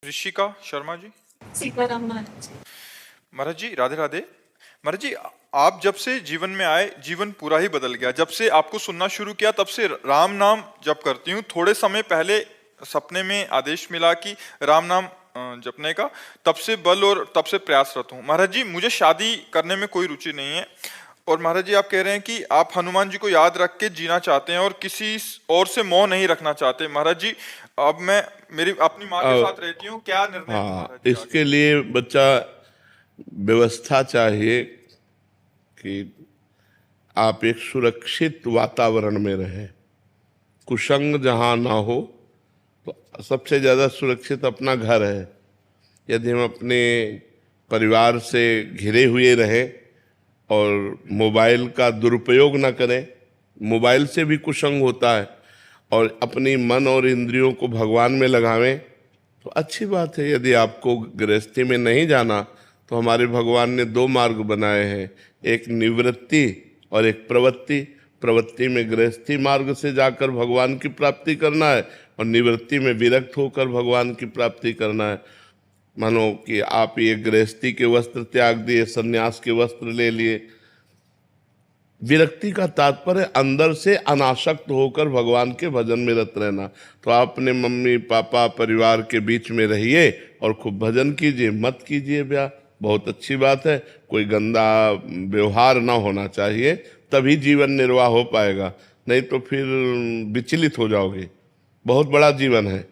ऋषिका शर्मा जी। सीताराम महाराज। महाराज जी राधे राधे। महाराज जी, आप जब से जीवन में आए जीवन पूरा ही बदल गया। जब से आपको सुनना शुरू किया तब से राम नाम जप करती हूँ। थोड़े समय पहले सपने में आदेश मिला कि राम नाम जपने का, तब से बल और तब से प्रयासरत हूँ। महाराज जी, मुझे शादी करने में कोई रुचि नहीं है। और महाराज जी, आप कह रहे हैं कि आप हनुमान जी को याद रख के जीना चाहते हैं और किसी और से मोह नहीं रखना चाहते। महाराज जी, अब मैं मेरी अपनी माँ के साथ रहती हूँ, क्या निर्णय लूं महाराज हाँ, जी इसके लिए बच्चा व्यवस्था चाहिए कि आप एक सुरक्षित वातावरण में रहें। कुसंग जहाँ ना हो, तो सबसे ज़्यादा सुरक्षित अपना घर है। यदि हम अपने परिवार से घिरे हुए रहें और मोबाइल का दुरुपयोग ना करें, मोबाइल से भी कुसंग होता है, और अपनी मन और इंद्रियों को भगवान में लगावें तो अच्छी बात है। यदि आपको गृहस्थी में नहीं जाना तो हमारे भगवान ने दो मार्ग बनाए हैं, एक निवृत्ति और एक प्रवृत्ति। प्रवृत्ति में गृहस्थी मार्ग से जाकर भगवान की प्राप्ति करना है और निवृत्ति में विरक्त होकर भगवान की प्राप्ति करना है। मानो कि आप ये गृहस्थी के वस्त्र त्याग दिए, सन्यास के वस्त्र ले लिए। विरक्ति का तात्पर्य अंदर से अनासक्त होकर भगवान के भजन में रत रहना। तो आप अपने मम्मी पापा परिवार के बीच में रहिए और खूब भजन कीजिए, मत कीजिए ब्याह। बहुत अच्छी बात है। कोई गंदा व्यवहार ना होना चाहिए, तभी जीवन निर्वाह हो पाएगा, नहीं तो फिर विचलित हो जाओगे। बहुत बड़ा जीवन है,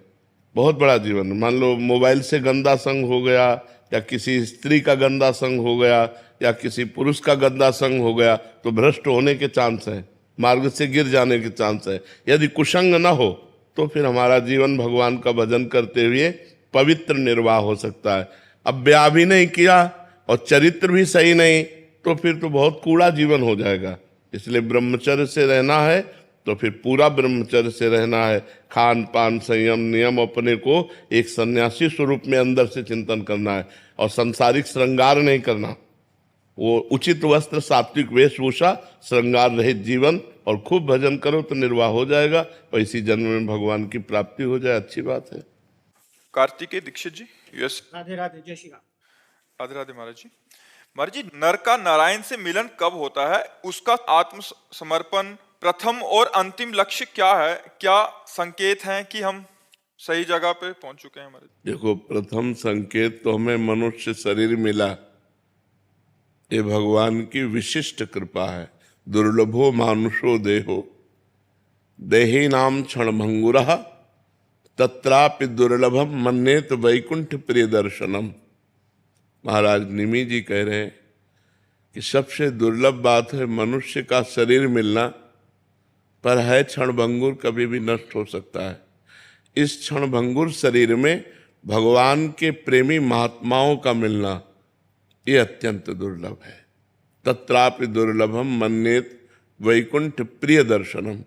बहुत बड़ा जीवन। मान लो मोबाइल से गंदा संग हो गया, या किसी स्त्री का गंदा संग हो गया, या किसी पुरुष का गंदा संग हो गया, तो भ्रष्ट होने के चांस है, मार्ग से गिर जाने के चांस है। यदि कुसंग न हो तो फिर हमारा जीवन भगवान का भजन करते हुए पवित्र निर्वाह हो सकता है। अब ब्याह भी नहीं किया और चरित्र भी सही नहीं, तो फिर तो बहुत कूड़ा जीवन हो जाएगा। इसलिए ब्रह्मचर्य से रहना है तो फिर पूरा ब्रह्मचर्य से रहना है। खान पान संयम नियम अपने को एक सन्यासी स्वरूप में अंदर से चिंतन करना है, और सांसारिक श्रृंगार नहीं करना। वो उचित वस्त्र, सात्विक वेशभूषा, श्रृंगार रहित जीवन, और खूब भजन करो तो निर्वाह हो जाएगा, और इसी जन्म में भगवान की प्राप्ति हो जाए, अच्छी बात है। कार्तिकेय दीक्षित जी, यूएस। राधे राधे, जय श्री राम। राधे राधे महाराज जी। महाराज जी, नर का नारायण से मिलन कब होता है? उसका आत्मसमर्पण प्रथम और अंतिम लक्ष्य क्या है? क्या संकेत हैं कि हम सही जगह पे पहुंच चुके हैं महाराज? देखो, प्रथम संकेत तो हमें मनुष्य शरीर मिला, ये भगवान की विशिष्ट कृपा है। दुर्लभो मानुषो देहो देही नाम क्षणभंगुरः तत्रापि दुर्लभम मन्येत वैकुंठ प्रिय दर्शनम। महाराज निमि जी कह रहे हैं कि सबसे दुर्लभ बात है मनुष्य का शरीर मिलना, पर है क्षणभंगुर, कभी भी नष्ट हो सकता है। इस क्षणभंगुर शरीर में भगवान के प्रेमी महात्माओं का मिलना, ये अत्यंत दुर्लभ है। तत्रापि दुर्लभम मन्येत वैकुंठ प्रिय दर्शनम।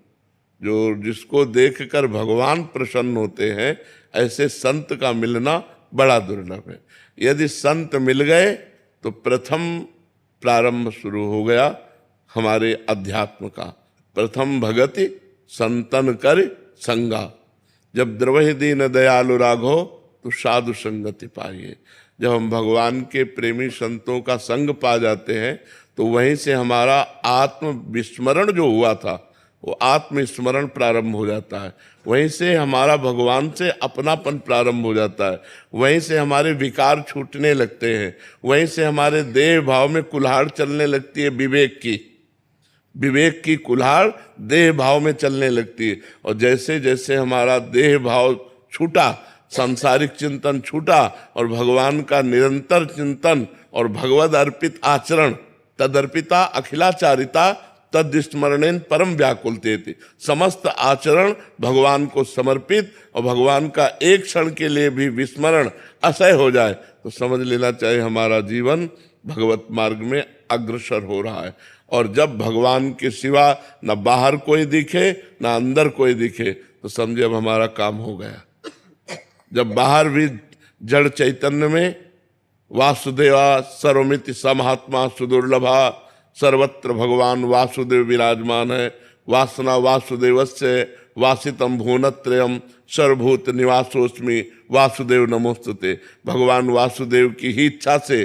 जो जिसको देखकर भगवान प्रसन्न होते हैं, ऐसे संत का मिलना बड़ा दुर्लभ है। यदि संत मिल गए तो प्रथम प्रारंभ शुरू हो गया हमारे अध्यात्म का। प्रथम भगति संतन कर संगा, जब द्रवहि दीन दयालु राघो तो साधु संगति पाइए। जब हम भगवान के प्रेमी संतों का संग पा जाते हैं तो वहीं से हमारा आत्म विस्मरण जो हुआ था, वो आत्मस्मरण प्रारंभ हो जाता है। वहीं से हमारा भगवान से अपनापन प्रारंभ हो जाता है। वहीं से हमारे विकार छूटने लगते हैं। वहीं से हमारे देह भाव में कुल्हाड़ चलने लगती है, विवेक की कुल्हाड़ देह भाव में चलने लगती है। और जैसे जैसे हमारा देह भाव छूटा, सांसारिक चिंतन छूटा, और भगवान का निरंतर चिंतन और भगवद अर्पित आचरण, तदर्पिता अखिलाचारिता तद्स्मरणेन परम व्याकुलते थे। समस्त आचरण भगवान को समर्पित और भगवान का एक क्षण के लिए भी विस्मरण असह्य हो जाए तो समझ लेना चाहिए हमारा जीवन भगवत मार्ग में अग्रसर हो रहा है। और जब भगवान के सिवा न बाहर कोई दिखे न अंदर कोई दिखे तो समझे अब हमारा काम हो गया। जब बाहर भी जड़ चैतन्य में वासुदेवा सर्वमिति समहात्मा सुदुर्लभा सर्वत्र भगवान वासुदेव विराजमान है। वासना वासुदेवस्य वासितम भुवनत्रयम सर्वभूत निवासोस्मि वासुदेव नमोस्तुते। भगवान वासुदेव की ही इच्छा से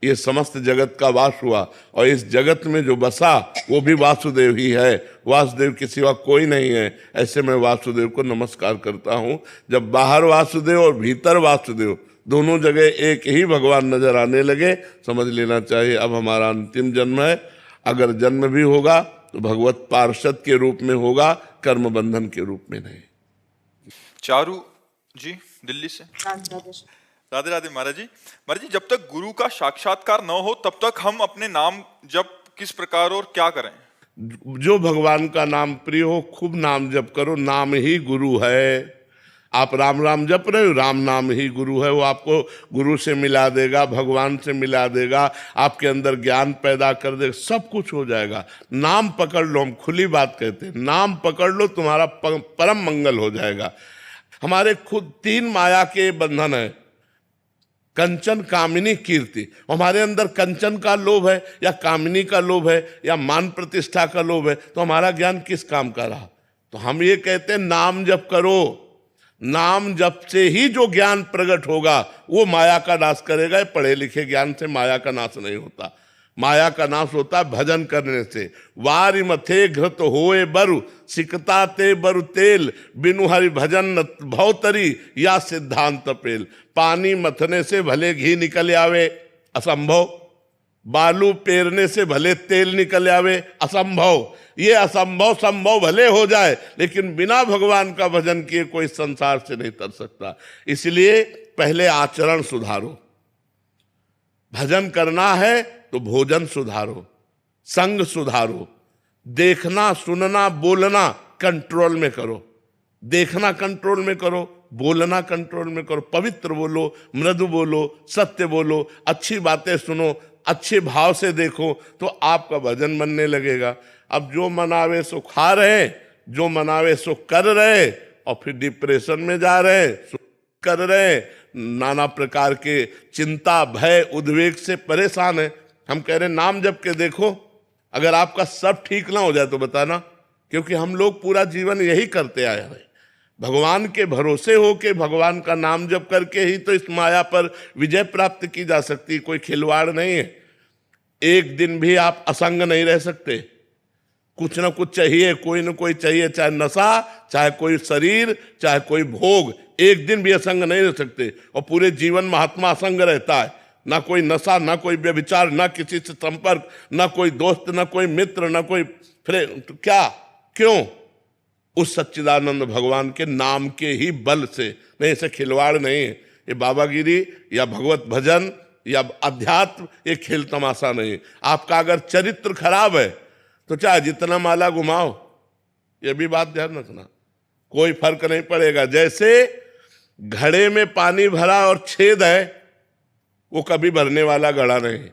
ये समस्त जगत का वास हुआ और इस जगत में जो बसा वो भी वासुदेव ही है, वासुदेव के सिवा कोई नहीं है। ऐसे मैं वासुदेव को नमस्कार करता हूँ। जब बाहर वासुदेव और भीतर वासुदेव दोनों जगह एक ही भगवान नजर आने लगे, समझ लेना चाहिए अब हमारा अंतिम जन्म है। अगर जन्म भी होगा तो भगवत पार्षद के रूप में होगा, कर्म बंधन के रूप में नहीं। चारू जी दिल्ली से। राधे राधे महाराज जी। महाराज जी, जब तक गुरु का साक्षात्कार न हो तब तक हम अपने नाम जप किस प्रकार और क्या करें? जो भगवान का नाम प्रिय हो खूब नाम जप करो, नाम ही गुरु है। आप राम राम जप रहे हो, राम नाम ही गुरु है। वो आपको गुरु से मिला देगा, भगवान से मिला देगा, आपके अंदर ज्ञान पैदा कर देगा, सब कुछ हो जाएगा। नाम पकड़ लो, हम खुली बात कहते हैं, नाम पकड़ लो, तुम्हारा परम मंगल हो जाएगा। हमारे खुद 3 माया के बंधन है, कंचन कामिनी कीर्ति। हमारे अंदर कंचन का लोभ है या कामिनी का लोभ है या मान प्रतिष्ठा का लोभ है, तो हमारा ज्ञान किस काम का रहा? तो हम ये कहते हैं नाम जप करो। नाम जप से ही जो ज्ञान प्रकट होगा वो माया का नाश करेगा। पढ़े लिखे ज्ञान से माया का नाश नहीं होता। माया का नाश होता है भजन करने से। वारि मथे घृत होए बरु सिकता ते बरु तेल, बिनु हरि भजन भवतरी या सिद्धांत पेल। पानी मथने से भले घी निकल आवे, असंभव। बालू पेरने से भले तेल निकल आवे, असंभव। ये असंभव संभव भले हो जाए, लेकिन बिना भगवान का भजन किए कोई संसार से नहीं तर सकता। इसलिए पहले आचरण सुधारो। भजन करना है तो भोजन सुधारो, संग सुधारो, देखना सुनना बोलना कंट्रोल में करो। देखना कंट्रोल में करो, बोलना कंट्रोल में करो। पवित्र बोलो, मृदु बोलो, सत्य बोलो, अच्छी बातें सुनो, अच्छे भाव से देखो, तो आपका भजन बनने लगेगा। अब जो मनावे सो खा रहे, जो मनावे सो कर रहे, और फिर डिप्रेशन में जा रहे, कर रहे, नाना प्रकार के चिंता भय उद्वेग से परेशान है। हम कह रहे नाम जप के देखो, अगर आपका सब ठीक ना हो जाए तो बताना, क्योंकि हम लोग पूरा जीवन यही करते आए हैं। भगवान के भरोसे हो के भगवान का नाम जप करके ही तो इस माया पर विजय प्राप्त की जा सकती, कोई खिलवाड़ नहीं है। एक दिन भी आप असंग नहीं रह सकते, कुछ ना कुछ चाहिए, कोई ना कोई चाहिए, चाहे नशा, चाहे कोई शरीर, चाहे कोई भोग। एक दिन भी असंग नहीं रह सकते। और पूरे जीवन महात्मा असंग रहता है, ना कोई नशा, ना कोई व्यभिचार, ना किसी से संपर्क, ना कोई दोस्त, ना कोई मित्र, ना कोई फ्रेंड। तो क्या, क्यों? उस सच्चिदानंद भगवान के नाम के ही बल से। नहीं, ऐसे खिलवाड़ नहीं है। ये बाबागिरी या भगवत भजन या अध्यात्म ये खेल तमाशा नहीं। आपका अगर चरित्र खराब है तो चाहे जितना माला घुमाओ, ये भी बात ध्यान रखना, कोई फर्क नहीं पड़ेगा। जैसे घड़े में पानी भरा और छेद है, वो कभी भरने वाला घड़ा नहीं।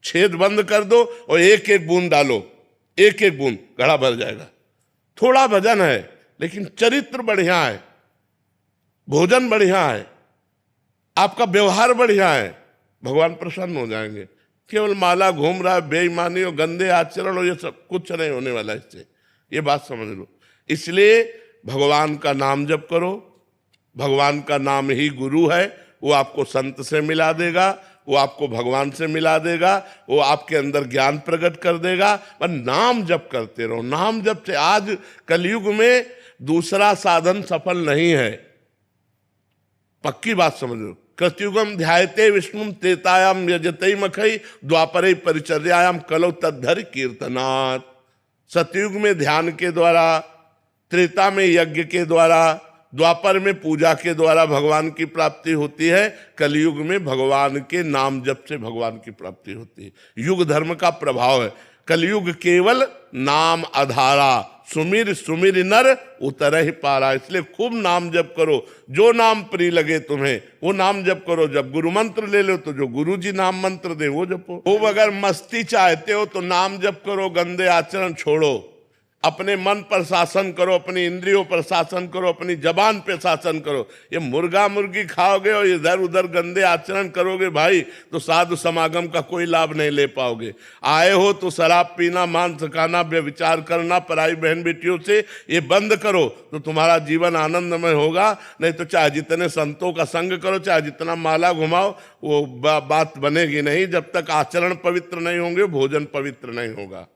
छेद बंद कर दो और एक एक बूंद डालो, एक एक बूंद, घड़ा भर जाएगा। थोड़ा भजन है लेकिन चरित्र बढ़िया है, भोजन बढ़िया है, आपका व्यवहार बढ़िया है, भगवान प्रसन्न हो जाएंगे। केवल माला घूम रहा है, बेईमानी और गंदे आचरण और ये सब कुछ नहीं होने वाला इससे, ये बात समझ लो। इसलिए भगवान का नाम जप करो। भगवान का नाम ही गुरु है। वो आपको संत से मिला देगा, वो आपको भगवान से मिला देगा, वो आपके अंदर ज्ञान प्रकट कर देगा। पर नाम जप करते रहो। नाम जप से आज कलयुग में दूसरा साधन सफल नहीं है, पक्की बात समझ लो। कृतयुगम ध्यायते विष्णुम त्रेतायाम यजते मखई द्वापरे परिचर्यायाम कलौ तद्धर कीर्तनात्। सतयुग में ध्यान के द्वारा, त्रेता में यज्ञ के द्वारा, द्वापर में पूजा के द्वारा भगवान की प्राप्ति होती है। कलयुग में भगवान के नाम जप से भगवान की प्राप्ति होती है। युग धर्म का प्रभाव है। कलयुग केवल नाम आधारा, सुमिर सुमिर नर उतर ही पारा। इसलिए खूब नाम जप करो, जो नाम प्रिय लगे तुम्हें वो नाम जप करो। जब गुरु मंत्र ले लो तो जो गुरु जी नाम मंत्र दे वो जपो। खूब अगर मस्ती चाहते हो तो नाम जप करो, गंदे आचरण छोड़ो। अपने मन पर शासन करो, अपनी इंद्रियों पर शासन करो, अपनी जबान पे शासन करो। ये मुर्गा मुर्गी खाओगे और इधर उधर गंदे आचरण करोगे भाई, तो साधु समागम का कोई लाभ नहीं ले पाओगे। आए हो तो शराब पीना, मांस खाना, व्यभिचार करना, पराई बहन बेटियों से, ये बंद करो तो तुम्हारा जीवन आनंदमय होगा। नहीं तो चाहे जितने संतों का संग करो, चाहे जितना माला घुमाओ, वो बात बनेगी नहीं। जब तक आचरण पवित्र नहीं होंगे, भोजन पवित्र नहीं होगा।